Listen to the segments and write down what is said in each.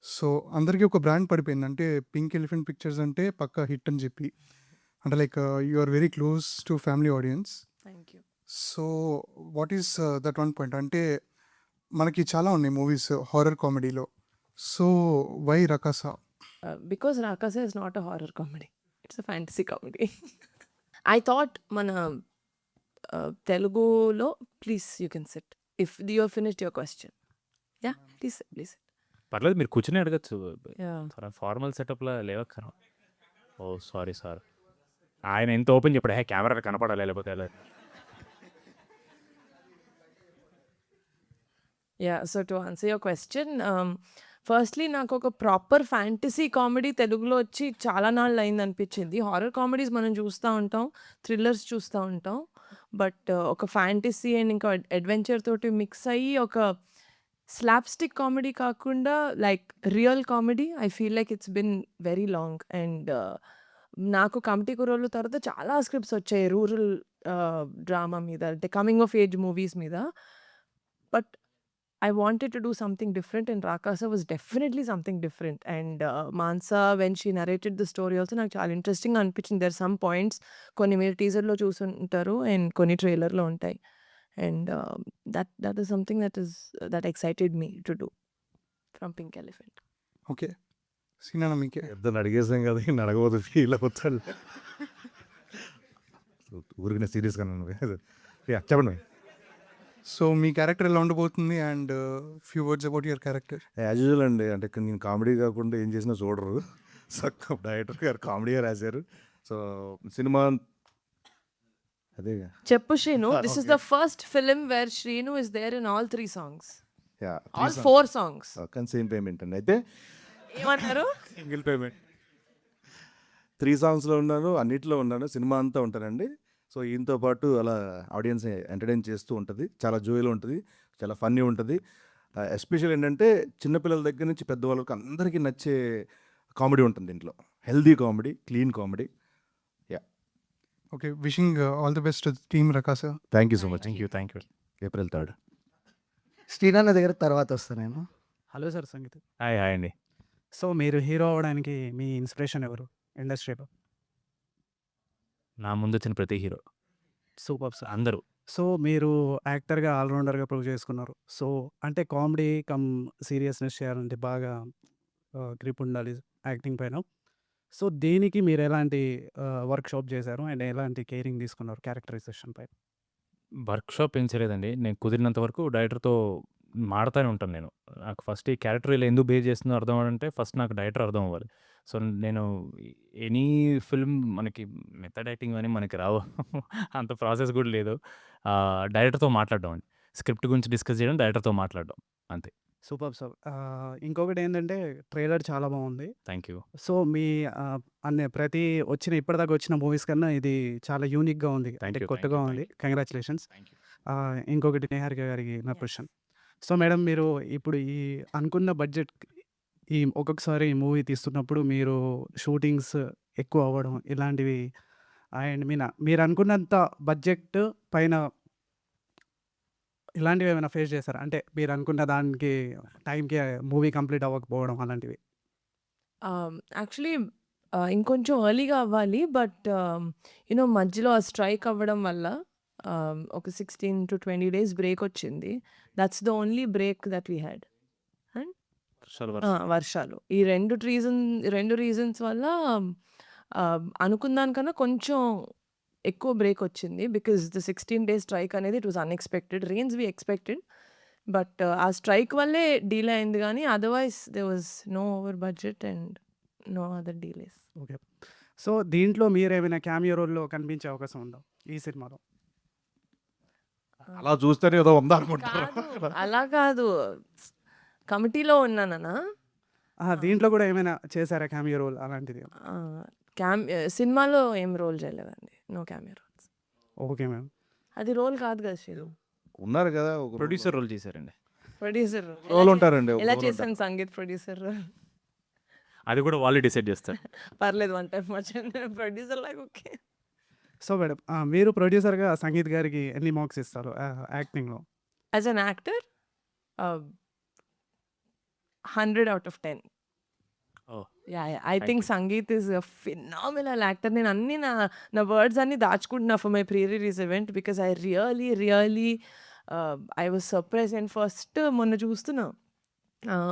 So, అందరికి ఒక brand పడిపోయింది. అంటే 'పింక్ ఎలిఫెంట్ పిక్చర్స్' అంటే పక్కా హిట్ అని చెప్పి. అంటే like you are very close to family audience. Thank you. So, what is that one point? అంటే మనకి చాలా ఉన్నాయి మూవీస్ హారర్ కామెడీలో. So, why 'Rakasa'? Because 'Rakasa' is not a horror comedy. It's a fantasy comedy. I thought మన తెలుగులో please you can sit. If you have finished your question. Ya please please. పర్లేదు మీరు కూర్చొని అడగచ్చు. యా ఫార్మల్ సెటప్లో లేవక్కర. Oh sorry sir. ఆయన ఎంత ఓపెన్ చెప్పాడు, హే కెమెరా కనపడాలి లేకపోతే ఎలా. Yeah, so to answer your question, firstly నాకు ఒక ప్రాపర్ ఫ్యాంటసీ కామెడీ తెలుగులో వచ్చి చాలా నాళ్ళు అయింది అనిపించింది. హారర్ కామెడీస్ మనం చూస్తూ ఉంటాం, థ్రిల్లర్స్ చూస్తూ ఉంటాం. బట్ ఒక ఫ్యాంటసీ అండ్ ఇంకా అడ్వెంచర్ తోటి మిక్స్ అయ్యి ఒక స్లాప్స్టిక్ కామెడీ కాకుండా like real comedy I feel like it's been very long. And నాకు కమిటీ కుర్రోళ్ళు తర్వాత చాలా స్క్రిప్ట్స్ వచ్చాయి రూరల్ డ్రామా మీద, అంటే కమింగ్ ఆఫ్ ఏజ్ మూవీస్ మీద. But I wanted to do something different, and Rakasa was definitely something different. And Mansa, when she narrated the story also, నాకు చాలా ఇంట్రెస్టింగ్ అనిపించింది. There are some points కొన్ని మీరు టీజర్లో చూసుంటారు అండ్ కొన్ని ట్రైలర్లో ఉంటాయి. And that is something that excited me to do from Pink Elephant. Okay. సీనా మీకే. ఇద్దరిని అడిగేసాం కదా, ఈయన అడగబోదు ఫీల్ అవుతాడు. ఊరికనే సీరియస్గా చెప్పండి. సో, మీ క్యారెక్టర్ ఎలా ఉండబోతుంది? And few words about your character. As usual అండి, అంటే నేను కామెడీ కాకుండా ఏం చేసినా చూడరు. సో డైరెక్టర్ గారు కామెడీగా రాశారు. సో సినిమా అదే చెప్పు Srinu, this is the first film where Shrinu is there in all 3 songs. Yeah All 4 songs. కానీ సేమ్ పేమెంట్ అండి. అయితే ఏమన్నారు? సింగిల్ పేమెంట్ 3 సాంగ్స్లో ఉన్నాను, అన్నిట్లో ఉన్నాను, సినిమా అంతా ఉంటానండి. సో ఈయనతో పాటు అలా ఆడియన్స్ ఎంటర్టైన్ చేస్తూ ఉంటుంది. చాలా జోయల్ ఉంటుంది, చాలా ఫన్నీ ఉంటుంది. ఎస్పెషల్ ఏంటంటే చిన్నపిల్లల దగ్గర నుంచి పెద్దవాళ్ళకి అందరికీ నచ్చే కామెడీ ఉంటుంది దీంట్లో. Healthy comedy, clean comedy. Yeah okay. Wishing all the best team 'Rakaasa'. Thank you so much. Thank you. April 3rd. శ్రీనాన్న దగ్గర తర్వాత వస్తాను నేను. Hello sir Sangeeth. Hi hi అండి. సో మీరు హీరో అవ్వడానికి మీ ఇన్స్పిరేషన్ ఎవరు ఇండస్ట్రీలో? నా ముందు వచ్చిన ప్రతి హీరో సూపర్ సార్. అందరూ. సో మీరు యాక్టర్గా ఆల్రౌండర్గా ప్రూవ్ చేసుకున్నారు. సో అంటే కామెడీ కమ్ సీరియస్నెస్ చేయాలంటే బాగా గ్రిప్ ఉండాలి యాక్టింగ్ పైన. సో దీనికి మీరు ఎలాంటి వర్క్షాప్ చేశారు అండ్ ఎలాంటి కేరింగ్ తీసుకున్నారు క్యారెక్టరైజేషన్ పైన? వర్క్షాప్ ఏం చేయలేదండి. నేను కుదిరినంత వరకు డైరెక్టర్తో మాడతానే ఉంటాను నేను. నాకు ఫస్ట్ ఈ క్యారెక్టర్ ఇలా ఎందుకు బిహేవ్ చేస్తుందో అర్థం అవ్వాలంటే ఫస్ట్ నాకు డైరెక్టర్ అర్థం అవ్వాలి. సో నేను ఎనీ ఫిల్మ్ మనకి మెథడ్ యాక్టింగ్ అని మనకి రావు. అంత ప్రాసెస్ కూడా లేదు. డైరెక్టర్తో మాట్లాడడం అండి. స్క్రిప్ట్ గురించి డిస్కస్ చేయడం, డైరెక్టర్తో మాట్లాడడం అంతే. Super sir. ఇంకొకటి ఏంటంటే ట్రైలర్ చాలా బాగుంది. Thank you. సో మీ ప్రతి ఇప్పటిదాకా వచ్చిన మూవీస్ కన్నా ఇది చాలా యూనిక్గా ఉంది, Thank అంటే you, కొత్తగా thank you, ఉంది. కంగ్రాచులేషన్స్. Thank you. ఇంకొకటి నిహారిక గారికి నా క్వశ్చన్. సో మేడం, మీరు ఇప్పుడు ఈ అనుకున్న బడ్జెట్ ఒక్కొక్కసారి మూవీ తీస్తున్నప్పుడు మీరు షూటింగ్స్ ఎక్కువ అవ్వడం ఇలాంటివి అండ్ మీరు అనుకున్నంత బడ్జెట్ పైన ఇలాంటివి ఏమైనా ఫేస్ చేశారా? అంటే మీరు అనుకున్న దానికి టైంకి మూవీ కంప్లీట్ అవ్వకపోవడం అలాంటివి. యాక్చువల్లీ ఇంకొంచెం ఎర్లీగా అవ్వాలి. బట్ మధ్యలో ఆ స్ట్రైక్ అవ్వడం వల్ల ఒక 16 to 20 days బ్రేక్ వచ్చింది. That's the only break that we had. వర్షాలు ఈ రెండు రీజన్స్ వల్ల అనుకున్న దానికన్నా కొంచెం ఎక్కువ బ్రేక్ వచ్చింది. బికాజ్ ద 16 days స్ట్రైక్ అనేది it was unexpected. Rains we expected, but ఆ స్ట్రైక్ వల్లే డీలే అయింది. కానీ otherwise there was no over budget and no other delays. Okay. So దీంట్లో మీరు ఏమైనా క్యామియో రోల్లో కనిపించే అవకాశం ఉందా ఈ సినిమాలో? అలా చూస్తేనే ఏదో ఉందా అనుకుంటారు. అలా కాదు, కమిటీలో ఉన్నానన్నా. దీంట్లో కూడా ఏమైనా చేశారా క్యామియో రోల్ అలాంటిది? సినిమాలో ఏం రోల్ చేయలేదండి. No cameo roles. Okay ma'am. అది రోల్ కాదు కదా శ్రీను. ఉన్నారు కదా ప్రొడ్యూసర్ రోల్ చేశారండి. ప్రొడ్యూసర్ రోల్ ఉంటారండి. ఎలా చేశాను సంగీత్ ప్రొడ్యూసర్ రోల్? అది కూడా వాళ్ళే డిసైడ్ చేస్తారు. పర్లేదు, వన్ టైం వచ్చాను ప్రొడ్యూసర్ లాగా. ఓకే. సో మేడం, మీరు ప్రొడ్యూసర్గా సంగీత్ గారికి ఎన్ని మార్క్స్ ఇస్తారు యాక్టింగ్లో? As an actor 100 out of 10. Oh, yeah! I thank think you. Sangeeth is a phenomenal actor. నేను అన్నీ నా వర్డ్స్ అన్నీ దాచుకుంటున్నా for my pre release event because I really I was surprise. And first మొన్న చూస్తున్నా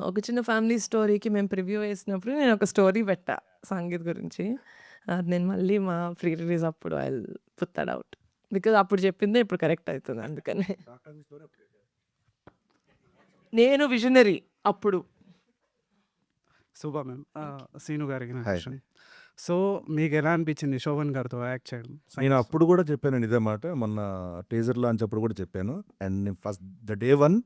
ఒక చిన్న ఫ్యామిలీ స్టోరీకి మేము ప్రివ్యూ వేసినప్పుడు నేను ఒక స్టోరీ పెట్టా సంగీత్ గురించి. అది నేను మళ్ళీ మా ప్రీ రిలీజ్ అప్పుడు I will put that out because అప్పుడు చెప్పిందే ఇప్పుడు కరెక్ట్ అవుతుంది. అందుకనే నేను విజనరీ అప్పుడు. శుభ మ్యామ్. సీను గారికి నా Hi. క్వశ్చన్. సో మీకు ఎలా అనిపించింది శోభన్ గారితో యాక్ట్ చేయడం? నేను అప్పుడు కూడా చెప్పాను ఇదే మాట, మొన్న టీజర్ లాంచ్ అప్పుడు కూడా చెప్పాను. అండ్ నేను ఫస్ట్ డే 1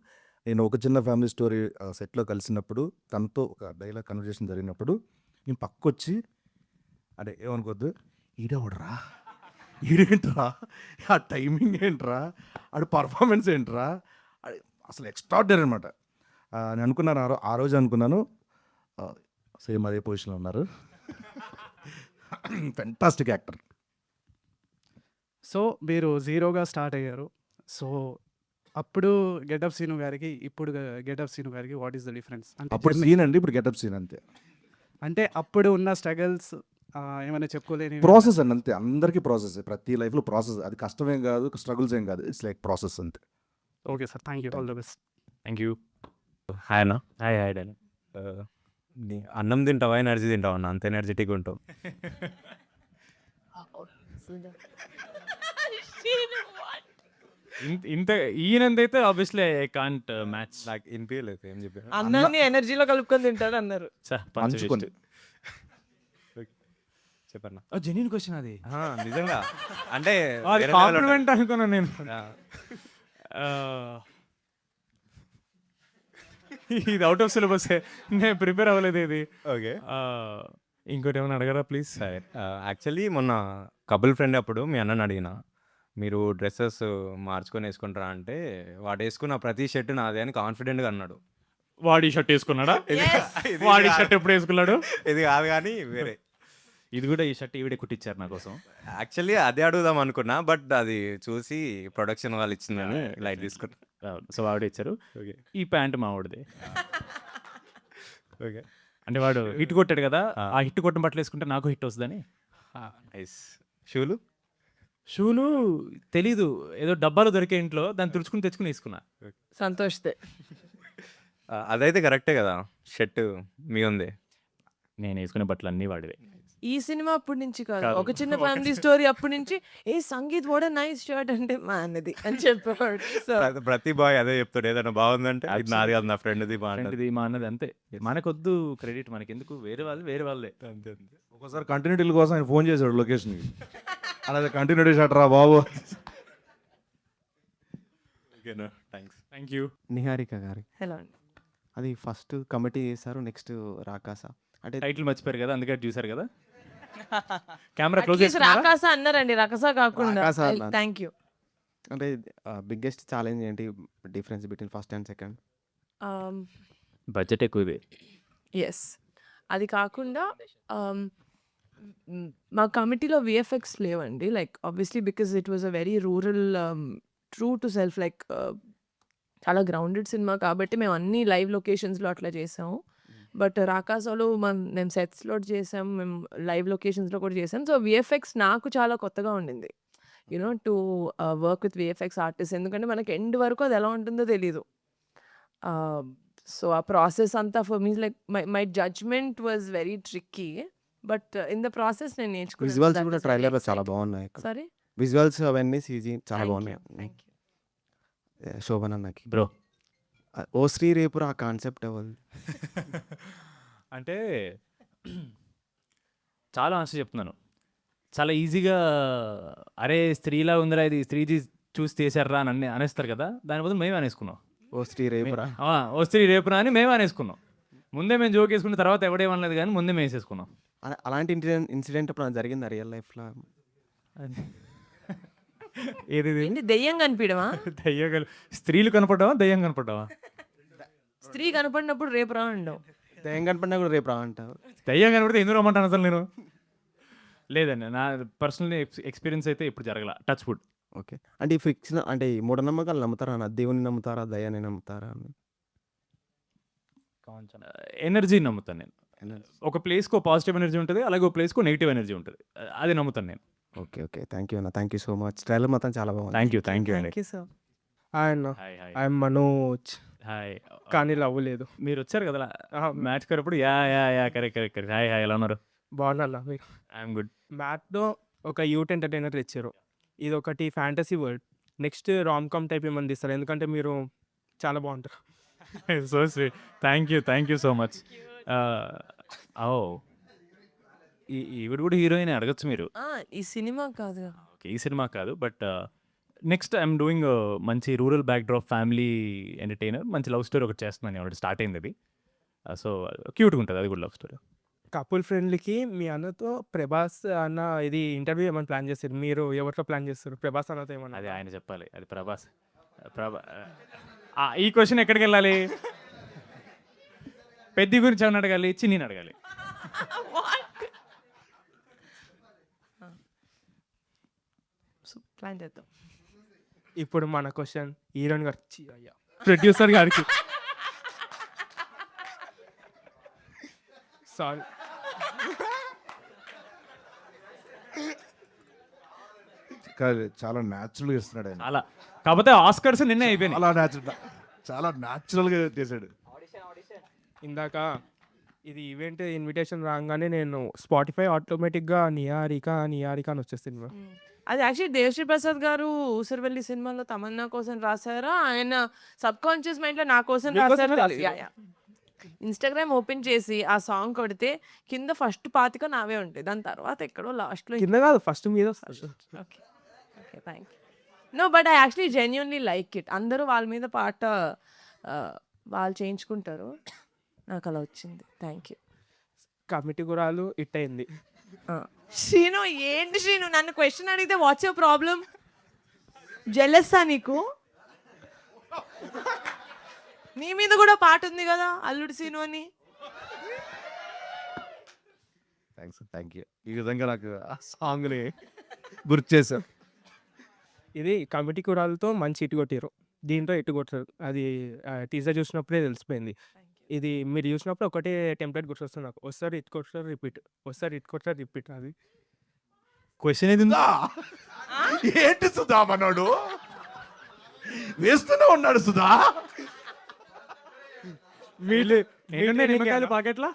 నేను ఒక చిన్న ఫ్యామిలీ స్టోరీ సెట్లో కలిసినప్పుడు తనతో ఒక డైలాగ్ కన్వర్జేషన్ జరిగినప్పుడు నేను పక్కొచ్చి అంటే ఏమనుకోద్దు, ఈడెవడరా, ఈడేంట్రా, ఆ టైమింగ్ ఏంట్రా, ఆడు పర్ఫార్మెన్స్ ఏంట్రా, అసలు ఎక్స్ట్రాడినరీ అనమాట. నేను అనుకున్నాను ఆ రోజు అనుకున్నాను సేమ్ అదే పొజిషన్లో ఉన్నారు. Fantastic actor. సో మీరు జీరోగా స్టార్ట్ అయ్యారు. సో అప్పుడు గెటప్ సీను గారికి, ఇప్పుడు గెటప్ సీను గారికి వాట్ ఈస్ ద డిఫరెన్స్? అప్పుడు సీన్ అండి, ఇప్పుడు గెటప్ సీన్ అంతే. అంటే అప్పుడు ఉన్న స్ట్రగల్స్ ఏమైనా చెప్పుకోలేని ప్రాసెస్ అండి అంతే, అందరికీ ప్రాసెస్, ప్రతి లైఫ్లో ప్రాసెస్. అది కష్టమేం కాదు, స్ట్రగుల్స్ ఏం కాదు, ఇట్స్ లైక్ ప్రాసెస్ అంతే. Okay sir, thank you, all the best. Thank you. Hi అన్న. Hi hi Danny. అన్నం తింటావా, ఎనర్జీ తింటావా అన్న? అంత ఎనర్జెటిక్గా ఉంటావు. ఇంత ఈయనందైతే ఆబ్వియస్లీ ఐ కాంట్ మ్యాచ్. నాకు వినిపించలేదు ఏం చెప్పాను. అన్నాన్ని ఎనర్జీలో కలుపుకొని తింటాడు అన్నారు. పంచుకొని. చెప్పన్నా. జెన్యూన్ క్వశ్చన్ అది. నిజంగా అంటే కాంప్లిమెంట్ అనుకున్నా నేను. ఇది అవుట్ ఆఫ్ సిలబస్, నేను ప్రిపేర్ అవ్వలేదు ఇది. ఓకే. ఇంకోటి ఏమైనా అడగరా ప్లీజ్? సరే. యాక్చువల్లీ మొన్న కపుల్ ఫ్రెండ్ అప్పుడు మీ అన్నని అడిగిన, మీరు డ్రెస్సెస్ మార్చుకొని వేసుకుంటారా అంటే, వాడు వేసుకున్న ప్రతి షర్ట్ నాదే అని కాన్ఫిడెంట్గా అన్నాడు. వాడి షర్ట్ వేసుకున్నాడా? వాడి షర్ట్ ఎప్పుడు వేసుకున్నాడు? ఇది కాదు కానీ వేరే. ఇది కూడా ఈ షర్ట్ ఈవిడే కుట్టించారు నా కోసం. యాక్చువల్లీ అదే అడుగుదాం అనుకున్నా, బట్ అది చూసి ప్రొడక్షన్ వాళ్ళు ఇచ్చిందని లైట్ తీసుకున్నా. సో ఆవిడ ఇచ్చారు. ఓకే. ఈ ప్యాంట్ మా వాడిది. ఓకే. అంటే వాడు హిట్ కొట్టాడు కదా, ఆ హిట్ కొట్టిన బట్టలు వేసుకుంటే నాకు హిట్ వస్తుందని. నైస్. షూలు షూలు తెలీదు, ఏదో డబ్బాలో దొరికే ఇంట్లో, దాన్ని తుడుచుకుని తెచ్చుకుని వేసుకున్నా. సంతోష్దే. అదైతే కరెక్టే కదా, షర్ట్ మీ ఉంది. నేను వేసుకునే బట్టలు అన్నీ వాడివే. ఈ సినిమా అప్పటి నుంచి కాదు, కాదు. ఒక చిన్న ఫ్యామిలీ స్టోరీ అప్పటి నుంచి ఏ సంగీత్ వాట్ నైస్ షర్ట్ అంటే మా అన్నది అని చెప్పేవాడు. సో ప్రతి బాయ్ అదే చెప్తాడు, ఏదైనా బాగుందంటే ఇది నాది కాదు, నా ఫ్రెండ్ది బాగుంటుంది. ఇది మా అన్నది అంతే. మనకొద్దు క్రెడిట్, మనకెందుకు, వేరే వాళ్ళే. అంతే అంతే. ఒకసారి కంటిన్యూటీ కోసం ఆయన ఫోన్ చేశాడు లొకేషన్కి, అలాగే కంటిన్యూటీ షాట్ రా బాబు. ఓకేనా, థ్యాంక్స్. Thank you. నిహారిక గారి హలో అండి. అది ఫస్ట్ కమిటీ చేశారు, నెక్స్ట్ రాకాస. అంటే టైటిల్ మర్చిపోయారు కదా, అందుకే చూసారు కదా. కెమెరా క్లోజ్ At least రాకాస అన్నారండి, రకస కాకుండా. రాకాస అన్నారు. Thank you. అంటే బిగ్గెస్ట్ ఛాలెంజ్ ఏంటి, difference between first and second? Budget ఎక్కువ ఇది. ఎస్, అది కాకుండా మా కమిటీలో విఎఫ్ఎక్స్ లేవండి. Like obviously because it was a very rural, true to self, like చాలా గ్రౌండెడ్ సినిమా కాబట్టి మేము అన్ని లైవ్ లొకేషన్స్లో అట్లా చేసాము. బట్ రాకాసలో మేము సెట్స్లో చేసాం, మేము లైవ్ లొకేషన్స్లో కూడా చేసాం. సో విఎఫ్ఎక్స్ నాకు చాలా కొత్తగా ఉండింది, you know to work with VFX artist. ఎందుకంటే మనకి ఎండ్ వరకు అది ఎలా ఉంటుందో తెలీదు. సో ఆ ప్రాసెస్ అంతా for me like my judgement was very tricky. But in the process నేను విజువల్స్ కూడా ట్రైలర్లో చాలా బాగున్నాయి. సరే, విజువల్స్ అవన్నీ సీజీ చాలా బాగున్నాయి. శోభన్ అన్నకి బ్రో ఓ శ్రీ రేపురా ఆ కాన్సెప్ట్ అవ్వాలి. అంటే చాలా ఆన్సర్ చెప్తున్నాను. చాలా ఈజీగా అరే స్త్రీలా ఉందిరా, ఇది స్త్రీ చూసి తీసారా అని అనేస్తారు కదా, దాని బదులు మేమే అనేసుకున్నాం. ఓ శ్రీ రేపురా ఓ స్త్రీ రేపురా అని మేమే అనేసుకున్నాం. ముందే మేము జోక్ వేసుకున్న తర్వాత ఎవడేమనలేదు కానీ ముందే మేము వేసేసుకున్నాం. అలాంటి ఇన్సిడెంట్ ఇప్పుడు జరిగిందా రియల్ లైఫ్లో? ఏది ఏంటి దెయ్యం కనిపించడమా? దయ్యం స్త్రీలు కనపడ్డావా, దయ్యం కనపడ్డావా? స్త్రీ కనపడినప్పుడు రేపు రా అంటావు, దయ్యం కనపడినా కూడా రేపు రా అంటారు. దయ్యం కనపడితే ఎందుకు రమ్మంటాను అసలు నేను? లేదండి, నా పర్సనల్ ఎక్స్పీరియన్స్ అయితే ఇప్పుడు జరగల, టచ్ వుడ్. ఓకే. అంటే ఈ ఫిక్షన్ అంటే ఈ మూఢనమ్మకాలు నమ్ముతారా అన్న? దేవుని నమ్ముతారా, దయ్యాన్ని నమ్ముతారా అని? ఎనర్జీ నమ్ముతాను నేను. Energy. ఒక ప్లేస్‌కో పాజిటివ్ ఎనర్జీ ఉంటది. అలాగే ఒక ప్లేస్‌కో నెగెటివ్ ఎనర్జీ ఉంటది. అది నమ్ముతాను నేను. ఓకే. ఓకే. థ్యాంక్ యూ అన్న. Thank you so much. Trailer మొత్తం చాలా బాగుంది. థ్యాంక్ యూ అండి. Thank you sir. హాయ్ అన్న. Hi hi I'm Manoj. Hi. కానీ లవ్ లేదు. మీరు వచ్చారు కదా మ్యాచ్ కరెప్పుడు కరెక్ట్. హాయ్ హాయ్ ఎలా ఉన్నారు? బాగున్నా మీరు. I'm good. మ్యాథ్లో ఒక యూత్ ఎంటర్టైనర్ తెచ్చారు. ఇది ఒకటి fantasy world. Next rom com type ఏమని తీస్తారు, ఎందుకంటే మీరు చాలా బాగుంటారు. So sweet. Thank you so much. ఈవిడ కూడా హీరోయిన్ అడగచ్చు మీరు. ఈ సినిమా కాదు. ఓకే ఈ సినిమా కాదు బట్ నెక్స్ట్ ఐఎమ్ డూయింగ్ మంచి రూరల్ బ్యాక్డ్రాప్ ఫ్యామిలీ ఎంటర్టైనర్ మంచి లవ్ స్టోరీ ఒకటి చేస్తున్నాను. ఆల్రెడీ స్టార్ట్ అయింది అది. సో క్యూట్గా ఉంటుంది అది కూడా లవ్ స్టోరీ. కపుల్ ఫ్రెండ్లీకి మీ అన్నతో ప్రభాస్ అన్న ఇది ఇంటర్వ్యూ ఏమైనా ప్లాన్ చేస్తారు, మీరు ఎవరితో ప్లాన్ చేస్తారు? ప్రభాస్ అన్నతో ఏమన్నా? అది ఆయన చెప్పాలి. అది ప్రభాస్. ఈ క్వశ్చన్ ఎక్కడికి వెళ్ళాలి? పెద్ద గురించి ఏమని అడగాలి? చిన్ని అడగాలి. ప్లాన్ చేద్దాం. ఇప్పుడు మన క్వశ్చన్ హీరోయిన్ గారు అయ్యా ప్రొడ్యూసర్ గారికి. సారీ. కాదు, చాలా న్యాచురల్గా ఇస్తున్నాడు ఆయన. అలా కాకపోతే ఆస్కర్స్ నిన్నే అయిపోయినాయి. చాలా న్యాచురల్గా చేశాడు. ఇందాక ఇది ఈవెంట్ ఇన్విటేషన్ రాగానే నేను స్పాటిఫై ఆటోమేటిక్గా నిహారిక అని వచ్చేసింది. అది యాక్చువల్లీ దేవశ్రీ ప్రసాద్ గారు ఊసరవెల్లి సినిమాలో తమన్నా కోసం రాశారా, ఆయన సబ్ కాన్షియస్ మైండ్లో నా కోసం మీకోసమే రాశారు. రాశారు. ఇన్స్టాగ్రామ్ ఓపెన్ చేసి ఆ సాంగ్ కొడితే కింద ఫస్ట్ 25 నావే ఉంటాయి, దాని తర్వాత ఎక్కడో లాస్ట్లో. కింద కాదు, ఫస్ట్ మీద వస్తుంది. Okay okay thank you. No but I actually genuinely like it. అందరూ వాళ్ళ మీద పాట వాళ్ళు చేయించుకుంటారు, నాకు అలా వచ్చింది. Thank you. కమిటీ గురాలు హిట్ అయింది. శ్రీను ఏంటి శ్రీను, నన్ను క్వశ్చన్ అడిగితే వాట్స్ యువర్ ప్రాబ్లం? జెలస్సా నీకు? నీ మీద కూడా పాట ఉంది కదా అల్లుడు శ్రీను అని. Thank you. ఈ విధంగా నాకు ఆ సాంగ్ని గుర్తు చేశారు. ఇది కమిటీ కురాలతో మంచి హిట్ కొట్టారు, దీంతో హిట్ కొట్టారు. అది టీజర్ చూసినప్పుడే తెలిసిపోయింది. ఇది మీరు చూసినప్పుడు ఒకటే టెంప్లెట్ గుర్తొస్తుంది నాకు, వస్తారు హిట్ కొట్టారు రిపీట్, వస్తారు హిట్ కొట్టారు రిపీట్. అది క్వశ్చన్ ఏది ఉందా? ఏంటి సుధా మనోడు వేస్తూనే ఉన్నాడు సుధా. వీళ్ళు ఏంటంటే నిమ్మకాయలు పాకెట్లా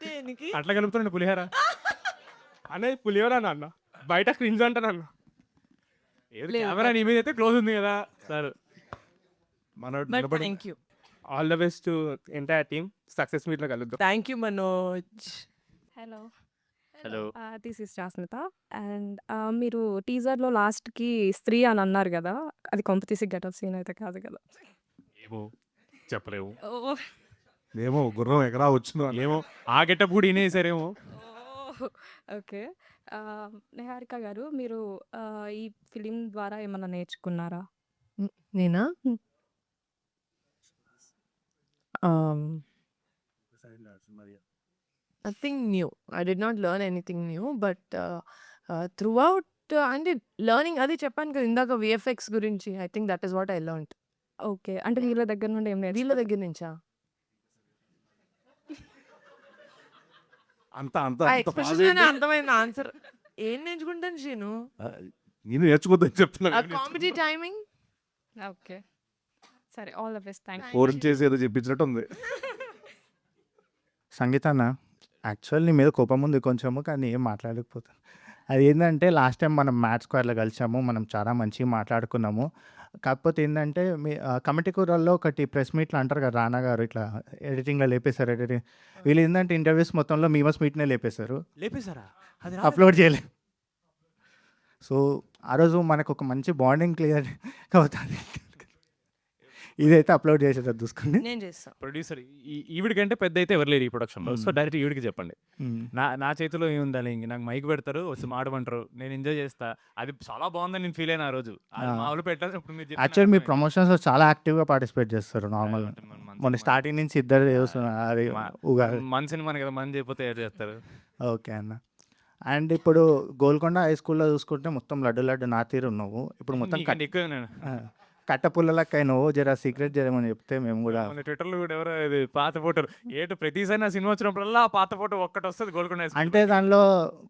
దేనికి? అట్లా కలుపుతున్నాడు పులిహార. అన్నది పులిహోర అన్న, బయట క్రింజ్ అంటానన్న. కెమెరా నీ మీద అయితే క్లోజ్ ఉంది కదా సార్. మనోడు బట్ నిలబడి thank you. All the best to entire team. Success మీట్లో కలుద్దాం. Thank you Manoj. Hello hello. This is Jasmitha. And మీరు టీజర్లో లాస్ట్కి స్త్రీ అని అన్నారు కదా, అది కొంపతీసి గెటప్ సీన్ అయితే కాదు కదా? ఏమో చెప్పలేము. ఏమో గుర్రం ఎక్కడా వచ్చిందో ఏమో ఆ గెటప్ కూడా వినేసారేమో. ఓకే. నిహారిక గారు, మీరు ఈ ఫిలిం ద్వారా ఏమన్నా నేర్చుకున్నారా? నేనా? Nothing new. I did not learn anything new, but throughout అంటే లర్నింగ్ అది చెప్పాను కదా ఇందాక విఎఫ్ఎక్స్ గురించి. I think that is what I learned. Okay, అంటే వీళ్ళ దగ్గర నుండి ఏం వీళ్ళ నేర్చుకున్నారు? దగ్గర నుంచా? అంత అంత ఆ అంత ఎక్స్ప్రెషన్ పాజిటివ్. లోనే అర్థమైంది ఆన్సర్. ఏం నేర్చుకుంటాను శ్రీను? నేను నేర్చుకోద్దని చెప్తున్నా. Comedy timing. ఓకే, సరే, all the best. Thank phone చేసి ఏదో చెప్పించినట్టు ఉంది. సంగీత అన్న, యాక్చువల్ నీ మీద కోపం ఉంది కొంచెము, కానీ ఏం మాట్లాడలేకపోతాను. అది ఏంటంటే లాస్ట్ టైం మనం మ్యాథ్స్ స్క్వేర్లో కలిసాము, మనం చాలా మంచిగా మాట్లాడుకున్నాము. కాకపోతే ఏంటంటే మీ కమిటీ కూరల్లో ఒకటి ప్రెస్ మీట్లు అంటారు కదా, రానా గారు ఇట్లా ఎడిటింగ్లో లేపేశారు. ఎడిటింగ్ వీళ్ళు ఏంటంటే ఇంటర్వ్యూస్ మొత్తంలో మీమస్ మీట్నే లేపేశారు, లేపేశారా? అది అప్లోడ్ చేయలేదు. సో ఆ రోజు మనకు ఒక మంచి బాండింగ్ క్లియర్ అవుతుంది. ఇదైతే అప్లోడ్ చేసేది చూసుకోండి. నేను చేస్తాను. ప్రొడ్యూసర్ ఈవిడికంటే పెద్ద అయితే ఎవరు లేరు ఈ ప్రొడక్షన్లో. సో డైరెక్ట్ ఈవిడికి చెప్పండి. నా చేతిలో ఏముండాలి, ఇంక నాకు మైక్ పెడతారు, వచ్చి మాడమంటారు, నేను ఎంజాయ్ చేస్తా. అది చాలా బాగుందని నేను ఫీల్ అయినా ఆ రోజు. మామూలు పెట్టాలి. ఇప్పుడు మీరు యాక్చువల్ మీ ప్రమోషన్స్లో చాలా యాక్టివ్గా పార్టిసిపేట్ చేస్తారు నార్మల్. మొన్న స్టార్టింగ్ నుంచి ఇద్దరు చేస్తున్నారు. అది ఉగాది మన సినిమాని కదా, మన చేయకపోతే ఏం చేస్తారు? ఓకే అన్న. అండ్ ఇప్పుడు గోల్కొండ హై స్కూల్లో చూసుకుంటే మొత్తం లడ్డు లడ్డు నా తీరు ఉన్నావు. ఇప్పుడు మొత్తం నీకంటే ఎక్కువ నేను. కట్టపుల్లలకైనా జర సీక్రెట్ జరమని చెప్తే మేము కూడా మన ట్విట్టర్లో కూడా ఎవరో ఇది పాత ఫోటోలు ఏటు ప్రతిసారి నా సినిమా వచ్చినప్పుడల్లా ఆ పాత ఫోటో ఒక్కటి వస్తుంది గోల్కొండ హై స్కూల్ అంటే దానిలో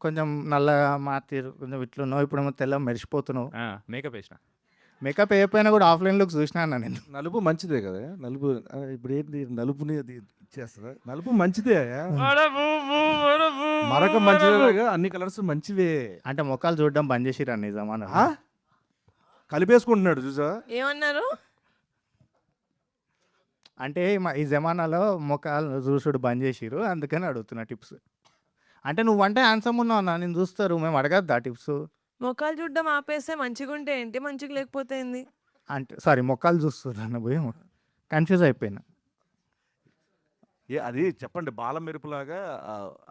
కొంచెం నల్లగా మాతిరు కొంచెం ఇట్లున్నావు ఇప్పుడేమో తెల్ల మెరిసిపోతున్నావు. మేకప్ వేసిన మేకప్ అయిపోయినా కూడా ఆఫ్లైన్ లుక్ చూసినా అన్న నేను. నలుపు మంచిదే కదా, నలుపు ఇప్పుడు ఏంటి నలుపుని అది ఇచ్చేస్తుందా? నలుపు మంచిదే, మరొక మంచిదే, అన్ని కలర్స్ మంచివే. అంటే మొక్కలు చూడడం బంద్ చేసిరా నిజమా? ఆ? కలిపేసుకుంటున్నాడు చూసా. ఏమన్నారు? అంటే ఈ జమానాలో మొక్కలు చూసుడు బంద్ చేసిరు అందుకని అడుగుతున్నా టిప్స్. అంటే నువ్వంటే హ్యాండ్సమ్ ఉన్నావు అన్న, నేను చూస్తారు మేము అడగద్దా టిప్స్? మొక్కలు చూడడం ఆపేస్తే మంచిగా ఉంటే ఏంటి, మంచిగా లేకపోతే ఏంది? అంటే సారీ మొక్కలు చూస్తున్నా అన్న పోయి కన్ఫ్యూజ్ అయిపోయినా. అది చెప్పండి, బాలం మెరుపులాగా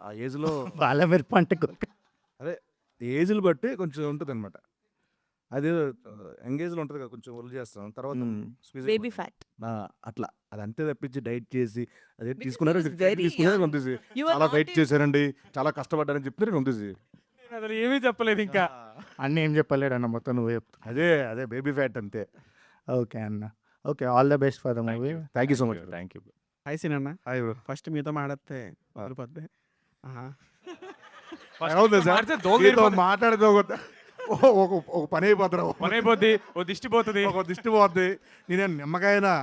ఆ ఏజ్లో వాళ్ళ మెరుపు అంటే అదే ఏజ్లు బట్టి కొంచెం ఉంటుంది అనమాట. అది ఎంగేజ్లో ఉంటుంది కదా, కొంచెం ఒళ్ళు చేస్తాం తర్వాత squeeze బేబీ అయిపోతుంది. ఫ్యాట్. అట్లా అది అంతే తప్పించి డైట్ చేసి అదే Because తీసుకున్నారు he is very young. పంపిసి You are చాలా not ఫైట్ in- చేశారండి, చాలా కష్టపడ్డారని చెప్తే పంపిసి. అసలు ఏమీ చెప్పలేదు ఇంకా. అన్నీ ఏం చెప్పలేడు అన్న, మొత్తం నువ్వే చెప్తావు. అదే బేబీ ఫ్యాట్ అంతే. ఓకే అన్న, okay, all the best for the movie. Thank you so much. Thank you. Hi సినన్న, హాయ్ బ్రో. ఫస్ట్ మీతో మాట్లాడితే వదిలిపోద్ది. మాట్లాడితే ఒక పని అయిపోతారు, పని అయిపోద్ది, ఓ దిష్టి పోతుంది. ఒక దిష్టి పోద్ది. నేనే నిమ్మకాయనా,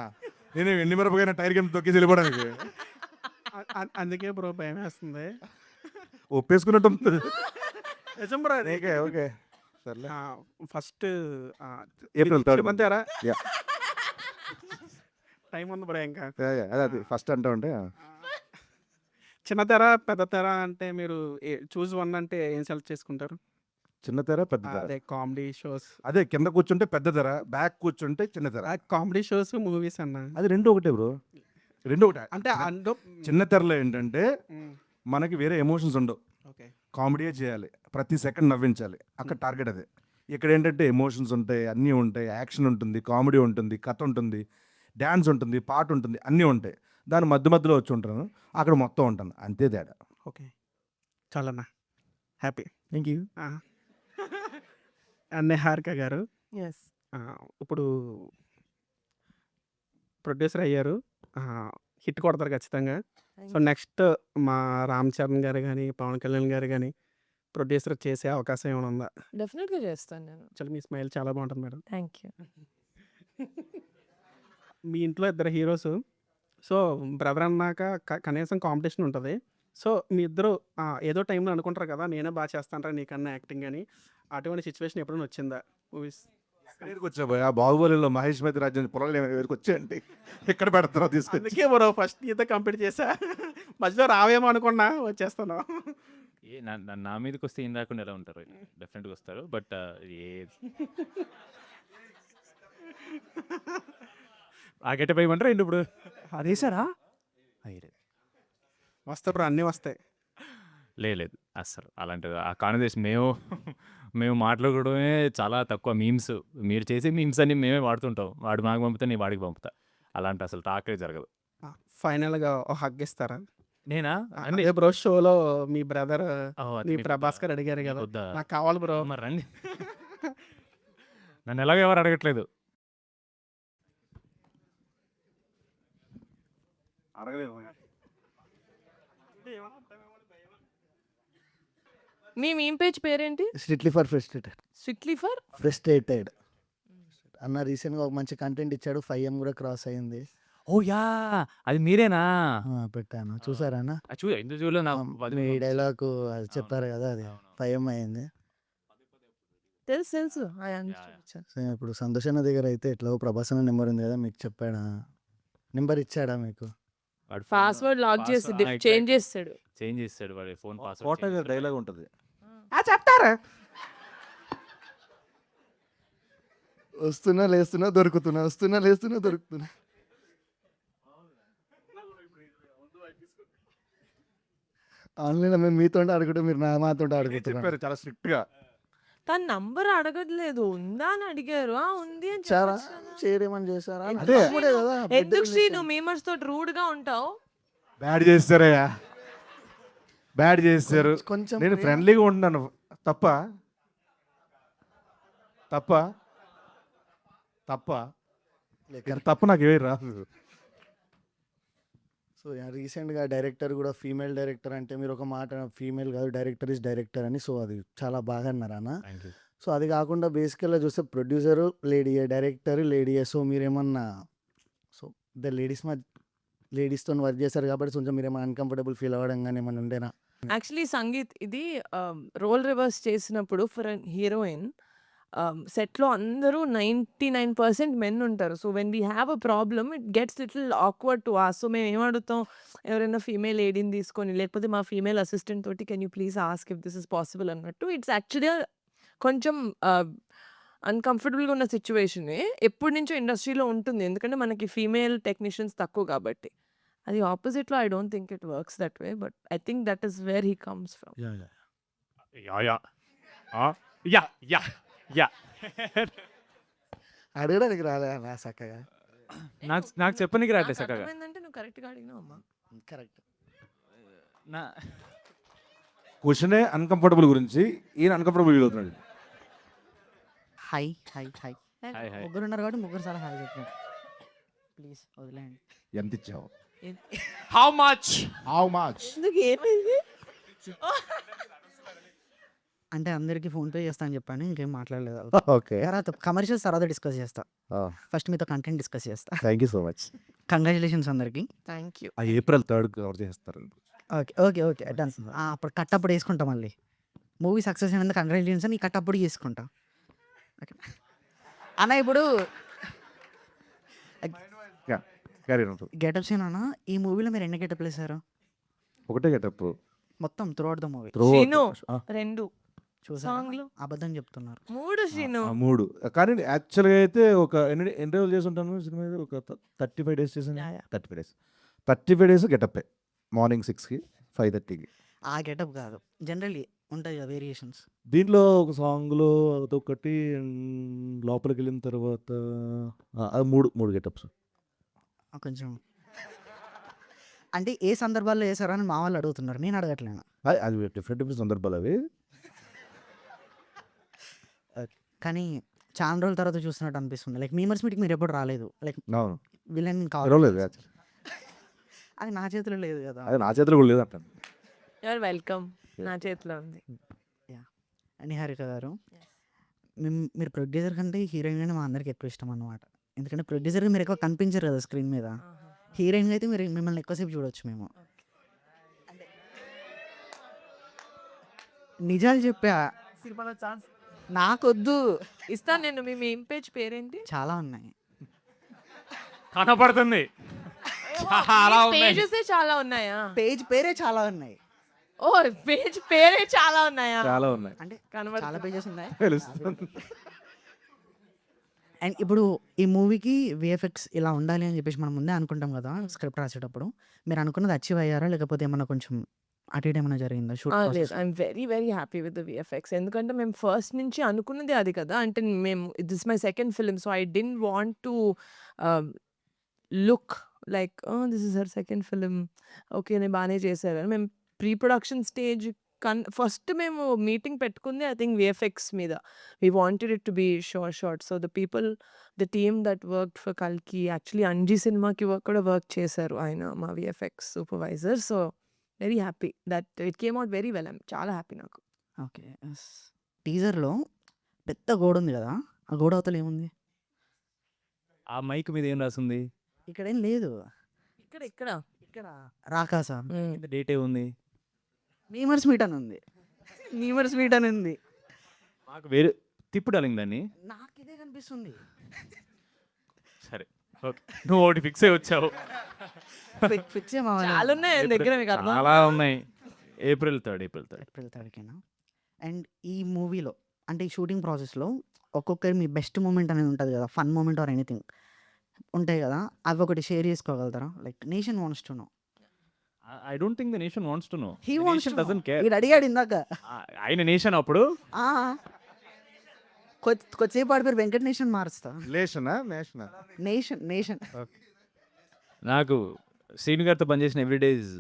నేను ఎండి మిరపకాయన టైర్ కింద తొక్కేసి వెళ్ళిపోవడానికి అందుకే బ్రో భయం వేస్తుంది. ఒప్పేసుకున్నట్టు ఉంటుంది. నిజం బ్రో. ఓకే ఓకే సర్లే. First April 3rd మంతేరా Yeah. Time ఉంది బ్రో ఇంకా. అదే ఫస్ట్ అంటా ఉంటే చిన్న తెర పెద్ద తెర అంటే మీరు చూస్ వన్ అంటే ఏం సెలెక్ట్ చేసుకుంటారు? చిన్న తెర పెద్ద తెర. అదే కామెడీ షోస్. అదే కింద కూర్చుంటే పెద్ద తెర, బ్యాక్ కూర్చుంటే చిన్న తెర. కామెడీ షోస్ మూవీస్ అన్న. అది రెండు ఒకటే బ్రో, రెండు ఒకటే. అంటే అందులో చిన్న తెరలో ఏంటంటే మనకి వేరే ఎమోషన్స్ ఉండవు, ఓకే కామెడీయే చేయాలి, ప్రతి సెకండ్ నవ్వించాలి, అక్కడ టార్గెట్ అదే. ఇక్కడ ఏంటంటే ఎమోషన్స్ ఉంటాయి, అన్నీ ఉంటాయి, యాక్షన్ ఉంటుంది, కామెడీ ఉంటుంది, కథ ఉంటుంది, డ్యాన్స్ ఉంటుంది, పాట ఉంటుంది, అన్నీ ఉంటాయి. దాని మధ్యలో వచ్చి ఉంటాను, అక్కడ మొత్తం ఉంటాను, అంతే తేడా. ఓకే చాలన్నా, హ్యాపీ. Thank you. అన్నే హారిక గారు, ఎస్. ఇప్పుడు ప్రొడ్యూసర్ అయ్యారు, హిట్ కొడతారు ఖచ్చితంగా. సో నెక్స్ట్ మా రామ్ చరణ్ గారు కానీ పవన్ కళ్యాణ్ గారు కానీ ప్రొడ్యూసర్ చేసే అవకాశం ఏమైనా ఉందా? డెఫినెట్గా చేస్తాను నేను. చాలా మీ స్మైల్ చాలా బాగుంటుంది మేడం. Thank you. మీ ఇంట్లో ఇద్దరు హీరోస్, సో బ్రదర్ అన్నాక కనీసం కాంపిటీషన్ ఉంటుంది. సో మీ ఇద్దరు ఏదో టైంలో అనుకుంటారు కదా నేనే బాగా చేస్తానరా నీకన్నా యాక్టింగ్ అని, అటువంటి సిచ్యువేషన్ ఎప్పుడైనా వచ్చిందా మూవీస్? ఎక్కడికి వచ్చా భయ, బాహుబలిలో మహేష్ మధ్య రాజ్యం పొలాలు ఎవరికి వచ్చాయండి, ఎక్కడ పెడతారో తీసుకొచ్చి. అందుకే బ్రో ఫస్ట్ నీతో కంప్లీట్ చేసా, మధ్యలో రావేమో అనుకున్నా వచ్చేస్తాను. నా మీదకి వస్తే ఏం రాకుండా ఎలా ఉంటారు? డెఫినెట్గా వస్తారు. బట్ ఆ గెట పోయమంటారా ఏంటి ఇప్పుడు? అదేసారా వస్తా బ్రో, అన్నీ వస్తాయి. లేదు అస్సలు అలాంటిది ఆ కాన్వర్సేషన్ మేము మాట్లాడుకోవడమే చాలా తక్కువ. మీమ్స్ మీరు చేసే మీమ్స్ అన్ని మేమే వాడుతుంటాం. వాడు మాకు పంపుతా, నేను వాడికి పంపుతా. అలాంటి అసలు టాకే జరగదు. ఫైనల్గా హగ్ ఇస్తారా? నేనా అదే బ్రో, షోలో మీ బ్రదర్ అది మీ మీకు ప్రభాస్ గారు అడిగారు కదా, వద్దా? నాకు కావాలి బ్రో. మరి రండి. నన్ను ఎలాగో ఎవరు అడగట్లేదు. మీ మీమ్ పేజ్ పేరేంటి? Strictly for frustrated. Strictly for frustrated అన్న రీసెంట్గా ఒక మంచి కంటెంట్ ఇచ్చాడు, 5M కూడా క్రాస్ అయింది. ఓ యా, అది మీరేనా? పెట్టాను, చూసారా అన్న? ఎందుకు చూడలేదు? మీ డైలాగ్ అది చెప్పారు కదా, అది 5M అయింది. తెలుసు. సో ఇప్పుడు సంతోష్ అన్న దగ్గర అయితే ఎట్లా ప్రభాస్ అన్న నెంబర్ ఉంది కదా, మీకు చెప్పాడా? నెంబర్ ఇచ్చాడా మీకు? పాస్వర్డ్ లాక్ చేసి చేంజ్ చేస్తాడు వాడి ఫోన్ కోట పాస్వర్డ్. డైలాగ్ ఉంటుంది. చెప్తారా? వస్తున్నా లేస్తున్నా దొరుకుతున్నా, వస్తున్నా లేస్తున్నా దొరుకుతున్నా. ఆన్లైన్ మేము మీతో అడుగుతాం, మీరు మాతో అడుగుతున్నారు. చెప్పారు చాలా స్ట్రిక్ట్ గా. తన నంబర్ అడగట్లేదు, ఉందా అని అడిగారు. ఉంది అని చాలా చెప్పొచ్చు కదా. షేర్ ఏమని చేశారా? ఎందుకు అప్పుడే కదా ఎందుకు శ్రీ నువ్వు మీమర్స్ తోటి రూడ్ గా ఉంటావు? బ్యాడ్ చేస్తారయ్యా, బ్యాడ్ చేస్తారు. కొంచెం నేను ప్రేమ- ఫ్రెండ్లీగా ఉంటున్నాను, తప్ప లేక తప్ప నాకు ఏమీ రాదు. సో రీసెంట్గా డైరెక్టర్ కూడా ఫీమేల్ డైరెక్టర్ అంటే మీరు ఒక మాట ఫీమేల్ కాదు డైరెక్టర్ ఇస్ డైరెక్టర్ అని, సో అది చాలా బాగా అన్నారు అన్న. Thank you. సో అది కాకుండా బేసికల్గా చూస్తే ప్రొడ్యూసరు లేడీయే, డైరెక్టర్ లేడీయే. సో మీరేమన్నా సో ద లేడీస్తో వర్క్ చేశారు కాబట్టి కొంచెం మీరేమన్నా అన్కంఫర్టబుల్ ఫీల్ అవ్వడం కానీ ఏమైనా ఉండేనా? యాక్చువల్లీ సంగీత్ ఇది రోల్ రివర్స్ చేసినప్పుడు ఫర్ హీరోయిన్ సెట్లో అందరూ 99% మెన్ ఉంటారు. So when we have a problem it gets little awkward to us. So మేము ఏమడుగుతాం, ఎవరైనా ఫీమేల్ లేడీని తీసుకొని లేకపోతే మా ఫీమేల్ అసిస్టెంట్ తోటి can you please ask if this is possible అన్నట్టు. ఇట్స్ యాక్చువల్లీ కొంచెం అన్కంఫర్టబుల్గా ఉన్న సిచ్యువేషనే ఎప్పటి నుంచో ఇండస్ట్రీలో ఉంటుంది, ఎందుకంటే మనకి ఫీమేల్ టెక్నీషియన్స్ తక్కువ కాబట్టి. అది ఆపోజిట్లో I don't think it works that way, but I think that is where he comes from. Yeah yeah yeah yeah అడగడానికి రాలే అన్న చక్కగా. నాకు చెప్పనీకి రాట్లే చక్కగా. అర్థమైందంటే నువ్వు కరెక్ట్గా అడిగినావు అమ్మా. కరెక్ట్. నా క్వశ్చనే అన్కంఫర్టబుల్ గురించి, ఈయన అన్కంఫర్టబుల్ ఫీల్ అవుతున్నాడు. Hi hi hi hi hi. ముగ్గురు ఉన్నారు కాబట్టి ముగ్గురు సార్లు హాయ్ చెప్పండి ప్లీజ్, వదిలేయండి. ఎంత ఇచ్చావు? How much? ఎందుకు ఏమైంది? అంటే అందరికీ ఫోన్పే చేస్తా అని చెప్పాను, ఇంకేం మాట్లాడలేదు. ఓకే. తర్వాత కమర్షియల్స్ తర్వాత డిస్కస్ చేస్తా. ఫస్ట్ మీతో కంటెంట్ డిస్కస్ చేస్తా. Thank you so much. Congratulations అందరికి. Thank you. ఆ April 3rd కవర్ చేస్తారు. Okay okay okay done. అప్పుడు కట్ అప్పుడు వేసుకుంటా, మళ్ళీ మూవీ సక్సెస్ అయినందుకు కంగ్రాచులేషన్స్ అని కట్ అప్పుడు చేసుకుంటా. ఓకే అన్న, ఇప్పుడు గెటప్ సీన్ అన్న, ఈ మూవీలో మీరు ఎన్ని గెటప్లు వేసారు? ఒకటే గెటప్ మొత్తం through out the movie Srinu 2 చూసా. సాంగ్లు, అబద్ధం చెప్తున్నారు. 3 శ్రీను. 3. కానీ యాక్చువల్గా అయితే ఒక ఎన్ని రోజులు చేసి ఉంటాను సినిమా మీద? ఒక 35 days చేసాను. 35 days గెటప్పే. మార్నింగ్ 6కి 5:30కి. ఆ గెటప్ కాదు, జనరల్లీ ఉంటాయి కదా వేరియేషన్స్. దీంట్లో ఒక సాంగ్లో అదొకటి, లోపలికి వెళ్ళిన తర్వాత అది 3 గెటప్స్. కొంచెం అంటే ఏ సందర్భాల్లో వేసారో అని మా వాళ్ళు అడుగుతున్నారు, నేను అడగట్లేను. అది డిఫరెంట్ సందర్భాలు అవి. కానీ చాలా రోజుల తర్వాత చూస్తున్నట్టు అనిపిస్తుంది. లైక్ మీమర్స్ మీటింగ్ మీరు ఎప్పుడు రాలేదు, లైక్ అవును, విలన్ రాలేదు. అది నా చేతిలో లేదు కదా. అది నా చేతిలో కూడా లేదు అంటాను. You're welcome. నా చేతిలో ఉంది. నిహారిక గారు, మీరు ప్రొడ్యూసర్ కంటే హీరోయిన్ అంటే మా అందరికి ఎక్కువ ఇష్టం అన్నమాట. ఎందుకంటే ప్రొడ్యూసర్గా మీరు ఎక్కువ కనిపించరు కదా స్క్రీన్ మీద. హీరోయిన్గా అయితే మీరు మిమ్మల్ని ఎక్కువసేపు చూడొచ్చు మేము. నిజాలు చెప్పా, సినిమాలో ఛాన్స్ నాకొద్దు. ఇస్తాను నేను. మీ మెయిన్ పేజ్ పేరేంటి? చాలా ఉన్నాయి. కనపడుతుంది. చాలా ఉన్నాయి. పేజెసే చాలా ఉన్నాయా? పేజ్ పేరే చాలా ఉన్నాయి. ఓ పేజ్ పేరే చాలా ఉన్నాయా? చాలా ఉన్నాయి. అంటే కనబడుతుంది. చాలా పేజెస్ ఉన్నాయి. తెలుస్తుంది. అండ్ ఇప్పుడు ఈ మూవీకి విఎఫ్ఎక్స్ ఇలా ఉండాలి అని చెప్పేసి మనం ముందే అనుకుంటాం కదా స్క్రిప్ట్ రాసేటప్పుడు. మీరు అనుకున్నది అచీవ్ అయ్యారా, లేకపోతే ఏమన్నా కొంచెం అటు ఇటు ఏమైనా జరిగిందా షూట్ లేదు, process? I'm very very happy with the VFX. ఎందుకంటే మేము ఫస్ట్ నుంచి అనుకున్నది అది కదా. అంటే మేము this my second film, so I don't want to look like this is her second film, okay నేను బాగానే చేశారు. మేము ప్రీ ప్రొడక్షన్ స్టేజ్ ఫస్ట్ మేము మీటింగ్ పెట్టుకుంది ఐ థింక్ విఎఫ్ఎక్స్ మీద. We wanted it to be short. So the team that work for కల్కి, actually Anji సినిమాకి కూడా వర్క్ చేశారు ఆయన, మా VFX supervisor. So very happy that it came out very well. I'm చాలా హ్యాపీ నాకు. ఓకే. టీజర్లో పెద్ద గోడ ఉంది కదా, ఆ గోడ అవతల ఏముంది? ఆ మైక్ మీద ఏం రాసింది? ఇక్కడ ఏం లేదు. ఇక్కడ ఇక్కడ ఇక్కడ రాకాసా డేటే ఉంది. మీమర్స్ మీట్ అని ఉంది. మీమర్స్ మీట్ అని ఉంది. మాకు వేరే తిప్పు డాలింగ్ దాన్ని. నాకు ఇదే కనిపిస్తుంది. సరే ఓకే, నువ్వు ఒకటి ఫిక్స్ అయ్యి వచ్చావు. ఫిక్స్ చాలా ఉన్నాయి ఆయన దగ్గర, మీకు అర్థం. చాలా ఉన్నాయి. April 3rd. ఏప్రిల్ 3rdకేనా? అండ్ ఈ మూవీలో అంటే ఈ షూటింగ్ ప్రాసెస్లో ఒక్కొక్కరి మీ బెస్ట్ మూమెంట్ అనేది ఉంటుంది కదా, ఫన్ మూమెంట్ ఆర్ ఎనీథింగ్ ఉంటాయి కదా, అవి ఒకటి షేర్ చేసుకోగలుగుతారా? Like nation wants to know. I don't think the nation wants to know. He wants to doesn't care. వీడు అడిగాడు ఇందాక. ఆయన నేషన్ అప్పుడు కొద్దిసేపు ఆడి పేరు వెంకట నేషన్ మారుస్తా. నేషన్ నాకు శ్రీను గారితో పనిచేసిన every day is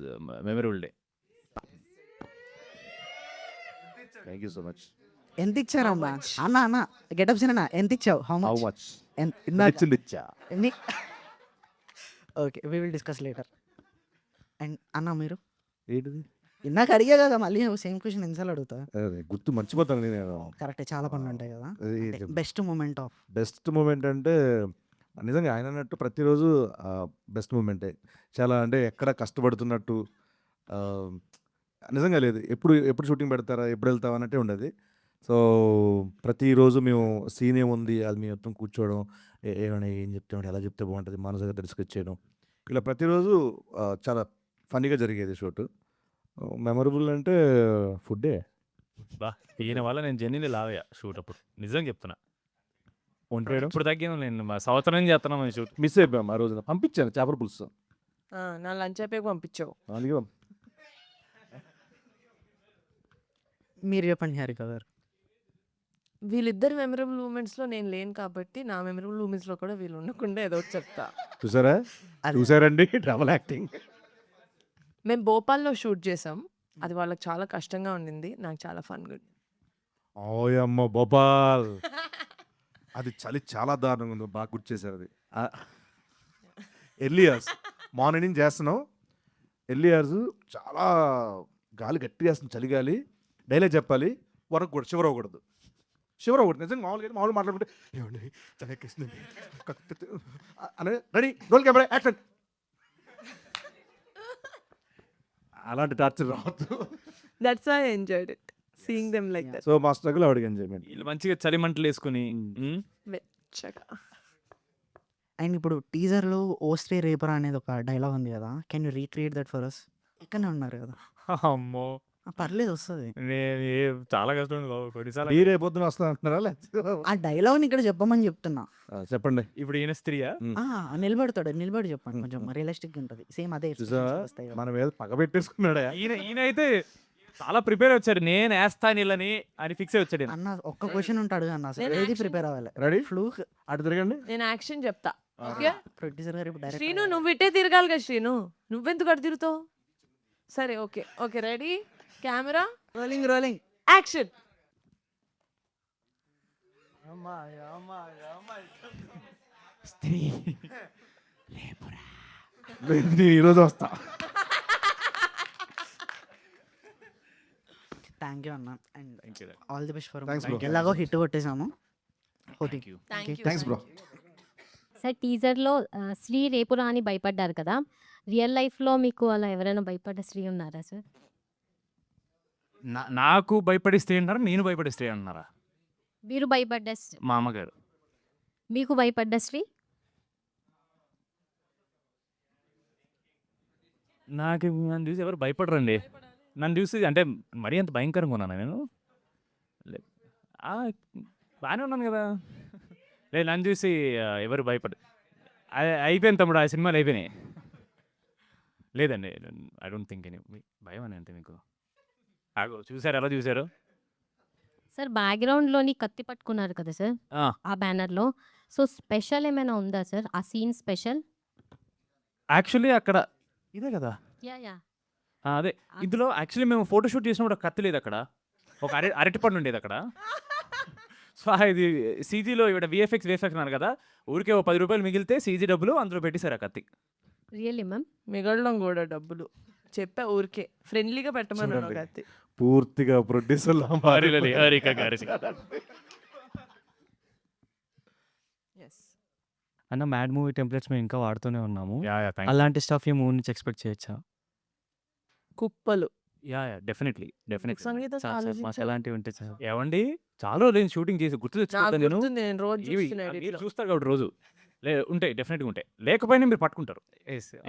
memorable day. Thank you so much. ఎంత ఇచ్చారమ్మా? అన్న గెటప్ సీన్ ఎంత ఇచ్చావు? How how much? మచ్? ఇందాక నిచ్చా ఎన్ని okay, we will discuss later. And అన్న మీరు ఏంటిది ఇందాక అడిగా కదా, మళ్ళీ సేమ్ క్వశ్చన్ ఎన్నిసార్లు అడుగుతా? అదే గుర్తు మర్చిపోతాను నేను. కరెక్టే, చాలా పనులు ఉంటాయి కదా. అది అంటే best moment of best moment అంటే నిజంగా ఆయన అన్నట్టు ప్రతిరోజు బెస్ట్ మూమెంటే. చాలా అంటే ఎక్కడ కష్టపడుతున్నట్టు ఆ, నిజంగా లేదు. ఎప్పుడు ఎప్పుడు షూటింగ్ పెడతారా, ఎప్పుడు వెళ్తావా అన్నట్టే ఉండేది. సో ప్రతిరోజు మేము సీన్ ఏముంది అది మేము మొత్తం కూర్చోవడం, ఏమైనా ఏం చెప్తే ఎలా చెప్తే బాగుంటుంది మనసుగా డిస్కస్ చేయడం, ఇలా ప్రతిరోజు చాలా ఫన్నీగా జరిగేది షూట్. మెమరబుల్ అంటే ఫుడ్డే. బా ఈయన వల్ల నేను జెన్యున్లీ లావయ్యా షూట్ అప్పుడు. నిజంగా చెప్తున్నా. ఇప్పుడు తగ్గాను నేను. మా సంవత్సరం నుంచి చేస్తున్నాను షూట్. మిస్ అయిపోయాం ఆ రోజున. పంపించాను చేపల పులుసు. నా లంచ్ అయిపోయి పంపించావు. అందుకే మీరు చెప్పండి హారిక గారు. వీళ్ళిద్దరు మెమరబుల్ మూమెంట్స్లో నేను లేను కాబట్టి నా మెమరబుల్ మూమెంట్స్లో కూడా వీళ్ళు ఉండకుండా ఏదో ఒకటి చెప్తా. చూసారా అది చూసారండి డబల్ యాక్టింగ్. మేము భోపాల్లో షూట్ చేసాం. అది వాళ్ళకి చాలా కష్టంగా ఉండింది. నాకు చాలా ఫన్గా ఉంది. ఓయమ్మ భోపాల్ అది చలి చాలా దారుణంగా ఉంది. బాగా గుర్తు చేశారు అది. ఎర్లీ ఇయర్స్ మార్నింగ్ చేస్తున్నాం. ఎర్లీ ఇయర్స్ చాలా గాలి గట్టిగా వేస్తుంది, చలిగాలి. డైలాగ్ చెప్పాలి, వరకు కూడా షివర్ అవ్వకూడదు. షివర్ అవ్వకూడదు. నిజంగా మామూలుగా మాట్లాడుకుంటే ఏమండి చలికేస్తుంది అనే రెడీ రోల్ కెమెరా యాక్షన్, అలాంటి టార్చర్ రావద్దు. That's I enjoyed it seeing them like that. So మా స్ట్రగుల్ ఆవిడకి ఎంజాయ్మెంట్. వీళ్ళు మంచిగా చలి మంటలు వేసుకుని వెచ్చగా. అండ్ ఇప్పుడు టీజర్లో ఓస్ట్రే రేపరా అనేది ఒక డైలాగ్ ఉంది కదా, can you recreate that for us? ఇక్కడనే ఉన్నారు కదా. అమ్మో పర్లేదు, వస్తుంది. నేను చాలా కష్టం ఉంది బాబు. కొన్నిసార్లు మీరే పొద్దున వస్తా అంటున్నారా లేకపోతే? ఆ డైలాగ్ని ఇక్కడ చెప్పమని చెప్తున్నా. చెప్పండి. ఇప్పుడు ఈయన స్త్రీయా? నిలబడతాడు, నిలబడి చెప్పండి, కొంచెం రియలిస్టిక్ ఉంటుంది. సేమ్ అదే చూసావా expressions వస్తాయి కదా. మన మీద పగ పెట్టేసుకున్నాడా? ఈయన అయితే చాలా ప్రిపేర్ వచ్చాడు. నేను వేస్తా నీళ్ళని అని ఫిక్స్ అయి వచ్చాడు ఈయన. అన్న ఒక్క క్వశ్చన్ ఉంటాడు అన్న, అసలు నేను ఏది action- ప్రిపేర్ అవ్వాలి. రెడీ ఫ్లూక్ అటు తిరగండి. నేను యాక్షన్ చెప్తా. ఓకే ప్రొడ్యూసర్ గారు ఇప్పుడు శ్రీను, డైరెక్ట్ నువ్వు ఇట్టే తిరగాలి కదా శ్రీను. నువ్వెందుకు అటు తిరుగుతావు? సరే okay okay ready camera rolling action. నేను ఈరోజు వస్తా. థ్యాంక్ యూ అన్న, and all the best for Thanks, bro. ఎలాగో హిట్ కొట్టేసాము. Thank you. Thanks bro. Sir టీజర్లో శ్రీ రేపురా అని భయపడ్డారు కదా, రియల్ లైఫ్లో మీకు అలా ఎవరైనా భయపడ్డ స్త్రీ ఉన్నారా సార్? నాకు భయపడి స్త్రీ అంటారా, నేను భయపడే స్త్రీ అంటున్నారా? మీరు భయపడ్డ స్త్రీ, మా అమ్మగారు. మీకు భయపడ్డ స్త్రీ? నాకు నన్ను చూసి ఎవరు భయపడరండి. నన్ను చూసి అంటే మరీ అంత భయంకరంగా ఉన్నాను నేను. బాగానే ఉన్నాను కదా. లేదు నన్ను చూసి ఎవరు భయపడ అయిపోయింది తమ్ముడు. ఆ సినిమాలు అయిపోయినాయి. లేదండి ఐ డోంట్ థింక్ ఎనీ భయం అని అంటే మీకు. చూసారు ఎలా చూసారు? సార్ బ్యాక్గ్రౌండ్లోని కత్తి పట్టుకున్నారు కదా సార్ ఆ బ్యానర్లో, సో స్పెషల్ ఏమైనా ఉందా సార్ ఆ సీన్ స్పెషల్? యాక్చువల్లీ అక్కడ ఇదే కదా. యా అదే ఇందులో యాక్చువల్లీ మేము ఫోటోషూట్ చేసినప్పుడు ఒక కత్తి లేదు అక్కడ. ఒక అరటిపండు ఉండేది అక్కడ. సో ఇది సీజీలో ఇక్కడ విఎఫ్ఎక్స్ అన్నారు కదా, ఊరికే ఓ 10 రూపాయలు మిగిలితే సీజీ డబ్బులు అందులో పెట్టేశారు ఆ కత్తి. Really ma'am? మిగలడం కూడా డబ్బులు చెప్పా, ఊరికే ఫ్రెండ్లీగా పెట్టమన్నాను చూడండి. కత్తి. పూర్తిగా ప్రొడ్యూసర్ అన్న మ్యాడ్ మూవీ టెంప్లెట్స్ మేము ఇంకా వాడుతూనే ఉన్నాము. అలాంటి అలాంటి స్టఫ్ ఈ మూవీ నుంచి ఎక్స్పెక్ట్ చేయొచ్చా? కుప్పలు డెఫినెట్లీ సంగీతం మాకు ఆలోచించా. ఎలాంటివి ఉంటే సార్? ఏమండి చాలా రోజులు షూటింగ్ చేసి గుర్తు నాకు తెచ్చుకుంటాను నేను. గుర్తుంది, నేను రోజు ఇవి చూస్తున్నా మీరు edit లో. చూస్తారు కాబట్టి రోజు ఉంటాయి, డెఫినెట్గా ఉంటాయి. లేకపోయినా మీరు పట్టుకుంటారు.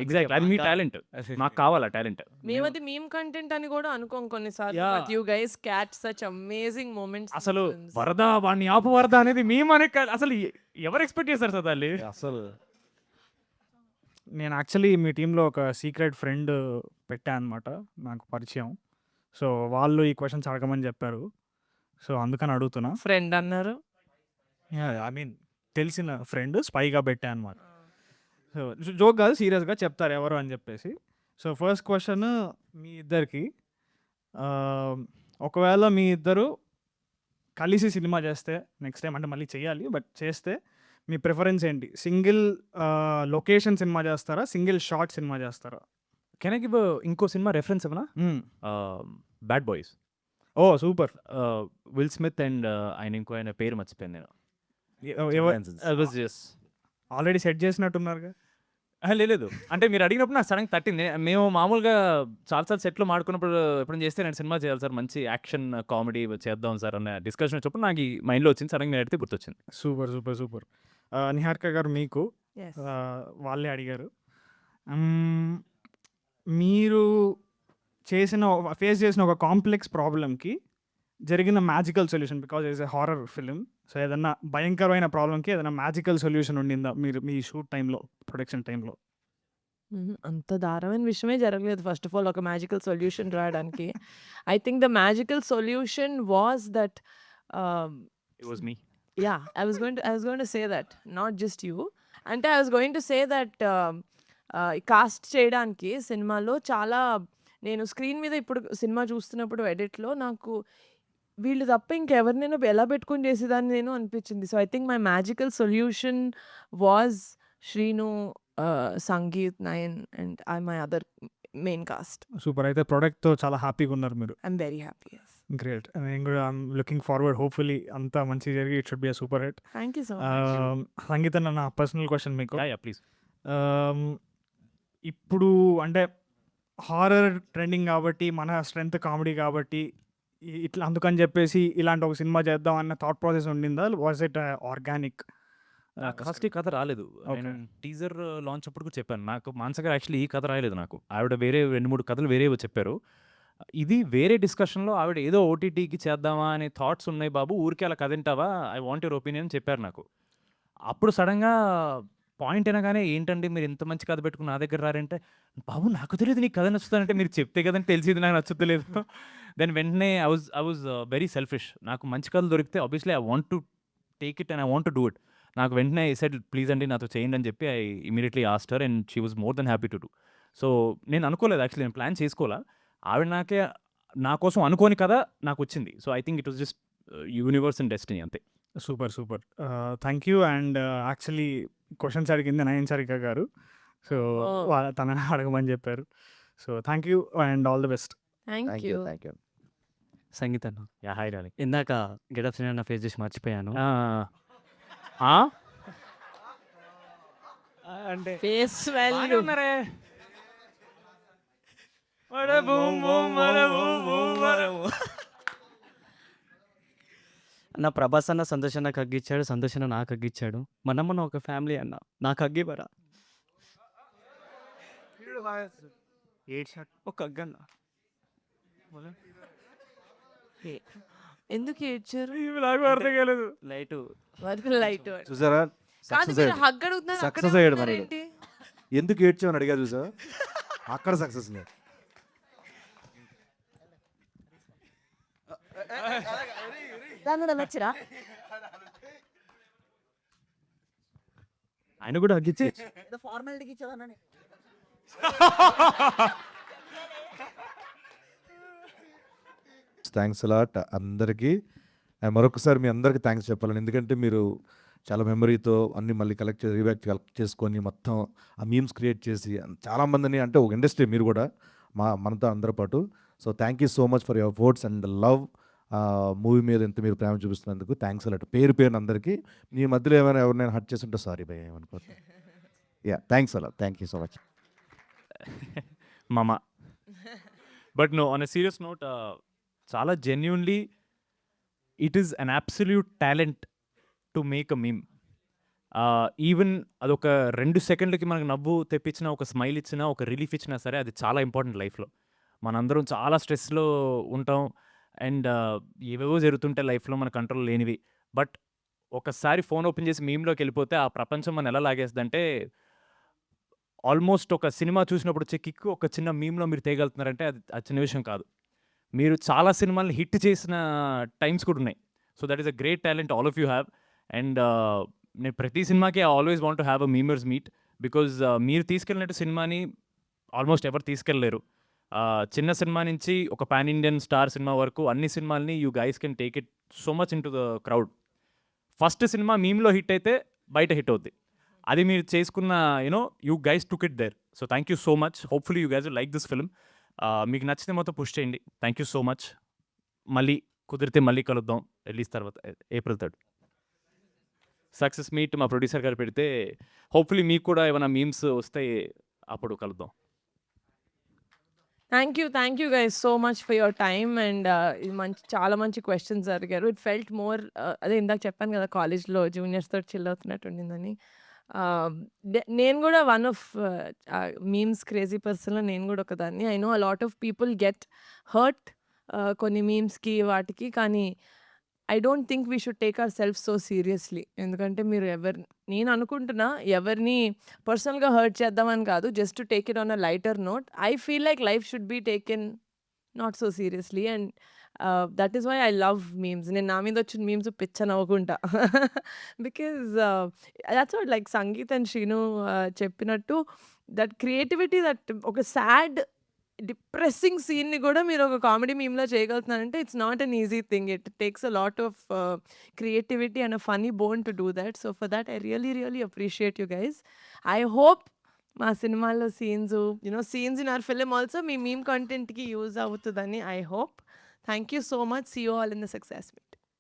ఎగ్జాక్ట్ అది మీ టాలెంట్. మాకు కావాలా టాలెంట్. మేమది మీమ్ కంటెంట్ అని కూడా అనుకోం కొన్నిసార్లు. Yeah. But you guys catch such amazing moments. అసలు వరద వాడిని ఆపు వరద అనేది మేము అనే అసలు ఎవరు ఎక్స్పెక్ట్ చేశారు సార్ తల్లి? అసలు నేను యాక్చువల్లీ మీ టీంలో ఒక సీక్రెట్ ఫ్రెండ్ పెట్టా అనమాట, నాకు పరిచయం. సో వాళ్ళు ఈ క్వశ్చన్స్ అడగమని చెప్పారు, సో అందుకని అడుగుతున్నా. ఫ్రెండ్ అన్నారు. ఐ మీన్ తెలిసిన ఫ్రెండ్ స్పైగా పెట్టా అనమాట. సో జోక్ కాదు, సీరియస్గా చెప్తారు ఎవరు అని చెప్పేసి. సో ఫస్ట్ క్వశ్చన్ మీ ఇద్దరికి, ఒకవేళ మీ ఇద్దరు కలిసి సినిమా చేస్తే నెక్స్ట్ టైం, అంటే మళ్ళీ చేయాలి బట్ చేస్తే మీ ప్రిఫరెన్స్ ఏంటి? సింగిల్ లొకేషన్ సినిమా చేస్తారా? సింగిల్ షాట్ సినిమా చేస్తారా? కెన్ ఐ గివ్ ఇంకో సినిమా రెఫరెన్స్ ఏమన్నా? Bad boys. Oh super. Will Smith and ఆయన పేరు మర్చిపోయాను నేను. ఆల్రెడీ సెట్ చేసినట్టున్నారుగా. లేదు అంటే మీరు అడిగినప్పుడు నాకు సడన్గా తట్టింది. మేము మామూలుగా చాలాసార్లు సెట్లో మాడుకున్నప్పుడు ఎప్పుడైనా చేస్తే నేను సినిమా చేయాలి సార్, మంచి యాక్షన్ కామెడీ చేద్దాం సార్ అనే డిస్కషన్ వచ్చినప్పుడు నాకు ఈ మైండ్లో వచ్చింది. సడన్గా నేను అడిగితే గుర్తొచ్చింది. Super super super. నిహారిక గారు మీకు Yes. వాళ్ళే అడిగారు. మీరు ఫేస్ చేసిన ఒక కాంప్లెక్స్ ప్రాబ్లమ్కి జరిగిన magical solution, because it's a horror film. So ఏదన్నా భయంకరమైన ప్రాబ్లమ్కి ఏదైనా మ్యాజికల్ సొల్యూషన్ ఉండిందా మీరు మీ షూట్ టైంలో, ప్రొడక్షన్ టైంలో? అంత దారుణమైన విషయమే జరగలేదు. ఫస్ట్ ఆఫ్ ఆల్ ఒక మ్యాజికల్ సొల్యూషన్ రావడానికి. I think the magical solution was that it was me. Yeah, I was going to say that, not just you. అంటే I was going to say that cost చేయడానికి సినిమాలో చాలా నేను screen మీద ఇప్పుడు cinema చూస్తున్నప్పుడు ఎడిట్లో నాకు వీళ్ళు తప్ప ఇంకెవరినైనా ఎలా పెట్టుకొని చేసేదాన్ని నేను అనిపించింది. So I think my magical solution was Srinu, Sangeeth, Nayan and my other main cast. Super. అయితే ప్రోడక్ట్తో చాలా హ్యాపీగా ఉన్నారు మీరు. I'm very happy. గ్రేట్. నేను కూడా ఐఎమ్ లుకింగ్ ఫార్వర్డ్. హోప్ఫుల్లీ అంతా మంచి జరిగి it should be a super hit. Thank you so much. Sangeetha, నా పర్సనల్ క్వశ్చన్ మీకు. ప్లీజ్. ఇప్పుడు అంటే హారర్ ట్రెండింగ్ కాబట్టి, మన స్ట్రెంత్ కామెడీ కాబట్టి, ఇట్లా అందుకని చెప్పేసి ఇలాంటి ఒక సినిమా చేద్దాం అన్న థాట్ ప్రాసెస్ ఉండిందా? Was it organic? ఫస్ట్ ఈ కథ రాలేదు. నేను టీజర్ లాంచ్ అప్పుడు కూడా చెప్పాను, నాకు మానస గారు యాక్చువల్లీ ఈ కథ రాయలేదు. నాకు ఆవిడ వేరే 2-3 కథలు వేరేవి చెప్పారు. ఇది వేరే డిస్కషన్లో ఆవిడ ఏదో ఓటీటీకి చేద్దామా అనే థాట్స్ ఉన్నాయి బాబు, ఊరికే అలా కథ వింటావా, ఐ వాంట్ యువర్ ఒపీనియన్ చెప్పారు నాకు. అప్పుడు సడన్గా పాయింట్ అయినగానే ఏంటండి మీరు ఇంత మంచి కథ పెట్టుకుని నా దగ్గర రారంటే, బాబు నాకు తెలియదు నీకు కథ నచ్చుతానంటే మీరు చెప్తే కదంటే తెలిసింది నాకు నచ్చుతలేదు. దెన్ వెంటనే ఐ వాజ్ వెరీ సెల్ఫిష్. నాకు మంచి కథలు దొరికితే obviously I want to take it and I want to do it. నాకు వెంటనే సెడ్ ప్లీజ్ అండి నాతో చేయండి అని చెప్పి I immediately asked her and she was more than happy to do. So నేను అనుకోలేదు యాక్చువల్లీ, నేను ప్లాన్ చేసుకోవాలా, ఆవిడ నా కోసం అనుకోని కథ నాకు వచ్చింది. So I think it was just universe and destiny అంతే. Super super. Thank you. And actually questions అడిగింది నయనసారిక గారు. సో తనని అడగమని చెప్పారు. So thank you and all the best. Thank you. Sangeetha అన్న, యా హాయ్ డార్లింగ్. ఇందాక గెటప్ సినిమా ఫేస్ చేసి మర్చిపోయాను. అంటే ఫేస్ వాల్యూ నా ప్రభాస్ అన్న సంతోష్ అన్న కగ్గిచ్చాడు, సంతోష్ అన్న నాకు కగ్గిచ్చాడు. మనమ్మన్న ఒక ఫ్యామిలీ అన్న, నాకు అగ్గివరా ఒక అగ్గన్న. ఎందుకు ఏడ్చారు? నాకు అర్థం కాలేదు. లైటు లైట్ చూసారా, కాదు, మీరు హగ్ అడుగుతున్నారు, అక్కడే సక్సెస్ అయ్యాడు ఉన్నారు మనకి. ఏంటి? ఎందుకు ఏడ్చామని అడిగా చూసా, అక్కడ సక్సెస్ లేదు. నచ్చరా ఆయన కూడా అగ్గిచ్చే ఫార్మాలిటీకి ఇచ్చేదాన్ని. థ్యాంక్స్ అలాట్ అందరికీ. మరొకసారి మీ అందరికీ థ్యాంక్స్ చెప్పాలని, ఎందుకంటే మీరు చాలా మెమరీతో అన్ని మళ్ళీ కలెక్ట్ కలెక్ట్ చేసుకొని మొత్తం ఆ మీమ్స్ క్రియేట్ చేసి చాలామందిని, అంటే ఒక ఇండస్ట్రీ మీరు కూడా మనతో అందరి పాటు. So thank you so much for your words and love. Movie మీద ఎంత మీరు ప్రేమ చూపిస్తున్నందుకు థ్యాంక్స్ అలాట్. పేరు అందరికీ. మీ మధ్యలో ఏమైనా ఎవరినైనా హర్ట్ చేస్తుంటే సారీ భయ, ఏమనుకోండి. Yeah thanks a lot. Thank you so much మామ. But no, on a serious note, చాలా జెన్యూన్లీ it is an absolute talent to make a meme. Even అదొక 2 సెకండ్లకి మనకు నవ్వు తెప్పించిన, ఒక స్మైల్ ఇచ్చినా, ఒక రిలీఫ్ ఇచ్చినా సరే అది చాలా ఇంపార్టెంట్ లైఫ్లో. మనందరం చాలా స్ట్రెస్లో ఉంటాం అండ్ ఏవేవో జరుగుతుంటాయి లైఫ్లో మన కంట్రోల్ లేనివి. బట్ ఒకసారి ఫోన్ ఓపెన్ చేసి మీమ్లోకి వెళ్ళిపోతే ఆ ప్రపంచం మనం ఎలా లాగేస్తుందంటే, ఆల్మోస్ట్ ఒక సినిమా చూసినప్పుడు వచ్చే కిక్ ఒక చిన్న మీమ్లో మీరు తేగలుగుతున్నారంటే అది చిన్న విషయం కాదు. మీరు చాలా సినిమాలను హిట్ చేసిన టైమ్స్ కూడా ఉన్నాయి. So that is a great talent all of you have. And నేను ప్రతి సినిమాకి I always want to have a memers meet, because మీరు తీసుకెళ్ళినట్టు సినిమాని ఆల్మోస్ట్ ఎవరు తీసుకెళ్ళలేరు. చిన్న సినిమా నుంచి ఒక పాన్ ఇండియన్ స్టార్ సినిమా వరకు అన్ని సినిమాలని you guys can take it so much in to the crowd. First సినిమా మీమ్లో హిట్ అయితే బయట హిట్ అవుద్ది. అది మీరు చేసుకున్న you guys took it there. So thank you so much. Hopefully you guys will like this film. మీకు నచ్చితే మొత్తం పుష్ చేయండి. Thank you so much. మళ్ళీ కుదిరితే మళ్ళీ కలుద్దాం రిలీజ్ తర్వాత April 3rd. సక్సెస్ మీట్ మా ప్రొడ్యూసర్ గారు పెడితే హోప్‌ఫుల్లీ మీకు కూడా ఏమైనా మీమ్స్ వస్తే అప్పుడు కలుద్దాం. Thank you guys so much for your time and చాలా మంచి క్వశ్చన్స్ అడిగారు. ఇట్ ఫెల్ట్ మోర్ అదే ఇందాక చెప్పాను కదా కాలేజ్లో జూనియర్స్తో చిల్ అవుతున్నట్టు ఉండిందని. నేను కూడా వన్ ఆఫ్ మీమ్స్ క్రేజీ పర్సన్లో నేను కూడా ఒకదాన్ని. I know a lot of people get hurt కొన్ని మీమ్స్కి వాటికి. కానీ I don't think we should take our self so seriously. ఎందుకంటే మీరు నేను అనుకుంటున్నా ఎవరిని పర్సనల్గా హర్ట్ చేద్దామని కాదు, just to take it on a lighter note. I feel like life should be taken not so seriously and that is why I love memes. నేను నా మీద వచ్చిన మీమ్స్ పిచ్చ నవ్వుకుంటా. Because that's what like Sangeeth and Srinu చెప్పినట్టు that creativity, that ఒక sad depressing సీన్ని కూడా మీరు ఒక కామెడీ మీమ్‌లో చేయగలుగుతున్నారంటే it's not an easy thing. It takes a lot of creativity and a funny bone to do that. So for that I really appreciate you guys. I hope మా సినిమాలో scenes in our film also మీ meme కంటెంట్‌కి use అవుతుందని I hope. Thank you so much. See you all in the success meet.